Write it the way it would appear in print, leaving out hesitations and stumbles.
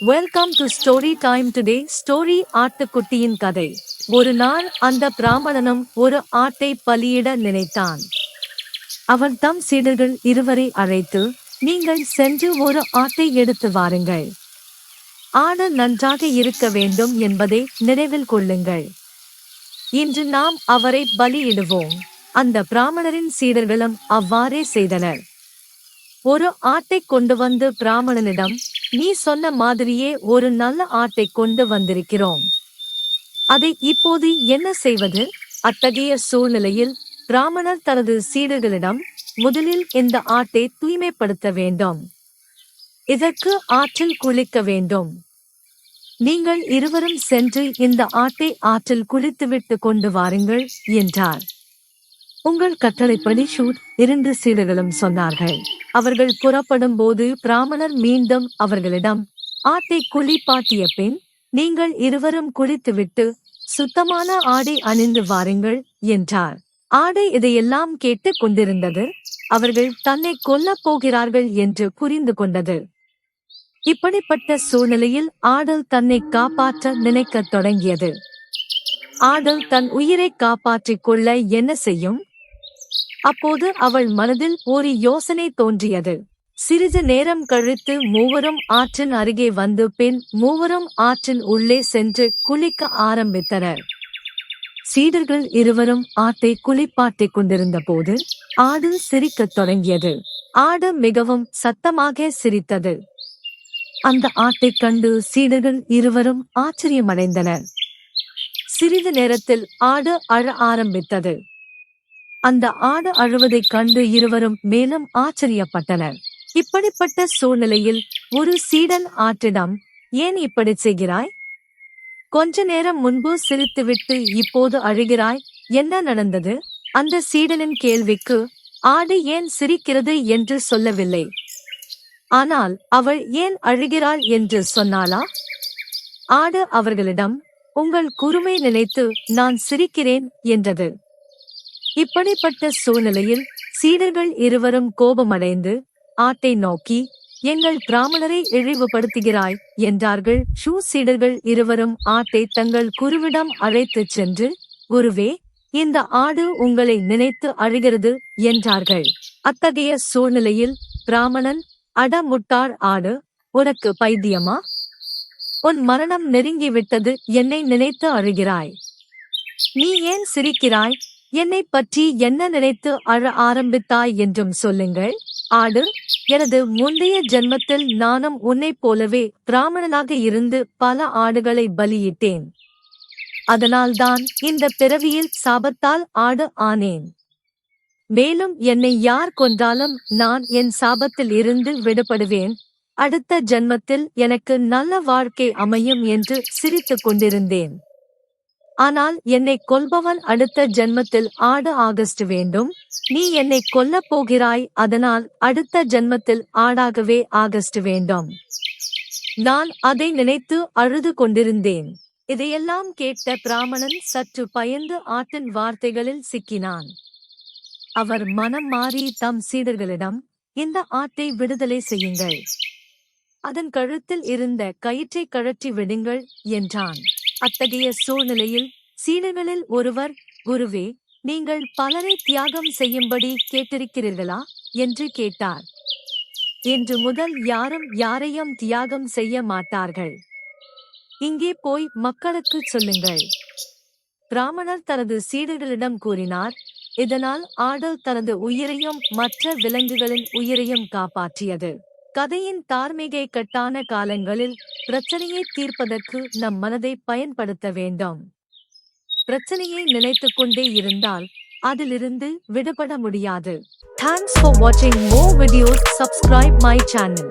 Welcome to story time. Today story ஆட்டுக்குட்டியின் கதை. ஒரு நாள் அந்த பிராமணனும் ஒரு ஆட்டை பலியிட நினைத்தான். அவன் தம் சீடர்கள் இருவரை அழைத்து, நீங்கள் சென்று ஒரு ஆட்டை எடுத்து வாருங்கள். ஆடு நன்றாக இருக்க வேண்டும் என்பதை நினைவில் கொள்ளுங்கள். இன்று நாம் அவரை பலியிடுவோம். அந்த பிராமணரின் சீடர்களும் அவ்வாறே செய்தனர். ஒரு ஆட்டை கொண்டு வந்து பிராமணனிடம், நீ சொன்ன மாதிரியே ஒரு நல்ல ஆட்டை கொண்டு வந்திருக்கிறோம். அதை இப்போது என்ன செய்வது? அத்தகைய சூழ்நிலையில் பிராமணர் தனது சீடர்களிடம், முதலில் இந்த ஆட்டை தூய்மைப்படுத்த வேண்டும். இதற்கு ஆற்றில் குளிக்க வேண்டும். நீங்கள் இருவரும் சென்று இந்த ஆட்டை ஆற்றில் குளித்துவிட்டு கொண்டு வாருங்கள் என்றார். உங்கள் கட்டளைப்படி ஷூட் 2 சீடர்களும் சொன்னார்கள். அவர்கள் புறப்படும் போது பிராமணர் மீண்டும் அவர்களிடம், ஆட்டை குளிப்பாட்டிய பின் நீங்கள் இருவரும் குளித்துவிட்டு சுத்தமான ஆடை அணிந்து வாருங்கள் என்றார். ஆடை இதையெல்லாம் கேட்டுக் கொண்டிருந்தது. அவர்கள் தன்னை கொல்லப் போகிறார்கள் என்று புரிந்து கொண்டது. இப்படிப்பட்ட சூழ்நிலையில் ஆடல் தன்னை காப்பாற்ற நினைக்கத் தொடங்கியது. ஆடல் தன் உயிரை காப்பாற்றிக் கொள்ள என்ன செய்யும்? அப்போது அவள் மனதில் ஒரு யோசனை தோன்றியது. சிறிது நேரம் கழித்து மூவரும் ஆற்றின் அருகே வந்து பின் மூவரும் ஆற்றின் உள்ளே சென்று குளிக்க ஆரம்பித்தனர். சீடர்கள் இருவரும் ஆட்டை குளிப்பாட்டிக் கொண்டிருந்த போது ஆடு சிரிக்கத் தொடங்கியது. ஆடு மிகவும் சத்தமாக சிரித்தது. அந்த ஆட்டைக் கண்டு சீடர்கள் இருவரும் ஆச்சரியமடைந்தனர். சிறிது நேரத்தில் ஆடு அழ ஆரம்பித்தது. அந்த ஆடு அழுவதைக் கண்டு இருவரும் மேலும் ஆச்சரியப்பட்டனர். இப்படிப்பட்ட சூழ்நிலையில் ஒரு சீடன் ஆட்டிடம், ஏன் இப்படி செய்கிறாய்? கொஞ்ச நேரம் முன்பு சிரித்துவிட்டு இப்போது அழுகிறாய், என்ன நடந்தது? அந்த சீடனின் கேள்விக்கு ஆடு ஏன் சிரிக்கிறது என்று சொல்லவில்லை. ஆனால் அவள் ஏன் அழுகிறாள் என்று சொன்னாளா? ஆடு அவர்களிடம், உங்கள் குறுமை நினைத்து நான் சிரிக்கிறேன் என்றது. இப்படிப்பட்ட சூழ்நிலையில் சீடர்கள் இருவரும் கோபமடைந்து ஆட்டை நோக்கி, எங்கள் பிராமணரை இழிவுபடுத்துகிறாய் என்றார்கள். சீடர்கள் இருவரும் ஆட்டை தங்கள் குருவிடம் அழைத்துச் சென்று, குருவே, இந்த ஆடு உங்களை நினைத்து அழுகிறது என்றார்கள். அத்தகைய சூழ்நிலையில் பிராமணன், அட முட்டாள் ஆடு, உனக்கு பைத்தியமா? உன் மரணம் நெருங்கிவிட்டது, என்னை நினைத்து அழுகிறாய். நீ ஏன் சிரிக்கிறாய்? என்னை பற்றி என்ன நினைத்து அழ ஆரம்பித்தாய் என்றும் சொல்லுங்கள். ஆடு, எனது முந்தைய ஜென்மத்தில் நானும் உன்னைப் போலவே பிராமணனாக இருந்து பல ஆடுகளை பலியிட்டேன். அதனால்தான் இந்த பிறவியில் சாபத்தால் ஆடு ஆனேன். மேலும் என்னை யார் கொன்றாலும் நான் என் சாபத்தில் இருந்து விடுபடுவேன். அடுத்த ஜென்மத்தில் எனக்கு நல்ல வாழ்க்கை அமையும் என்று சிரித்துக் கொண்டிருந்தேன். ஆனால் என்னை கொல்பவன் அடுத்த ஜென்மத்தில் ஆடு ஆகஸ்ட் வேண்டும். நீ என்னை கொல்லப் போகிறாய், அதனால் அடுத்த ஜென்மத்தில் ஆடாகவே ஆகஸ்ட் வேண்டும். நான் அதை நினைத்து அழுது கொண்டிருந்தேன். இதையெல்லாம் கேட்ட பிராமணன் சற்று பயந்து ஆட்டின் வார்த்தைகளில் சிக்கினான். அவர் மனம் மாறி தம் சீடர்களிடம், இந்த ஆட்டை விடுதலை செய்யுங்கள். அதன் கழுத்தில் இருந்த கயிற்றை கழற்றி விடுங்கள் என்றான். அத்தகைய சூழ்நிலையில் சீடர்களில் ஒருவர், குருவே, நீங்கள் பலரை தியாகம் செய்யும்படி கேட்டிருக்கிறீர்களா என்று கேட்டார். இன்று முதல் யாரும் யாரையும் தியாகம் செய்ய மாட்டார்கள். இங்கே போய் மக்களுக்கு சொல்லுங்கள். பிராமணர் தனது சீடர்களிடம் கூறினார். இதனால் ஆடு தனது உயிரையும் மற்ற விலங்குகளின் உயிரையும் காப்பாற்றியது. கதையின் தார்மீக கட்டான காலங்களில் பிரச்சனையை தீர்ப்பதற்கு நம் மனதை பயன்படுத்த வேண்டும். பிரச்சனையை நினைத்துக் கொண்டே இருந்தால் அதிலிருந்து விடுபட முடியாது. Thanks for watching more videos. Subscribe my channel.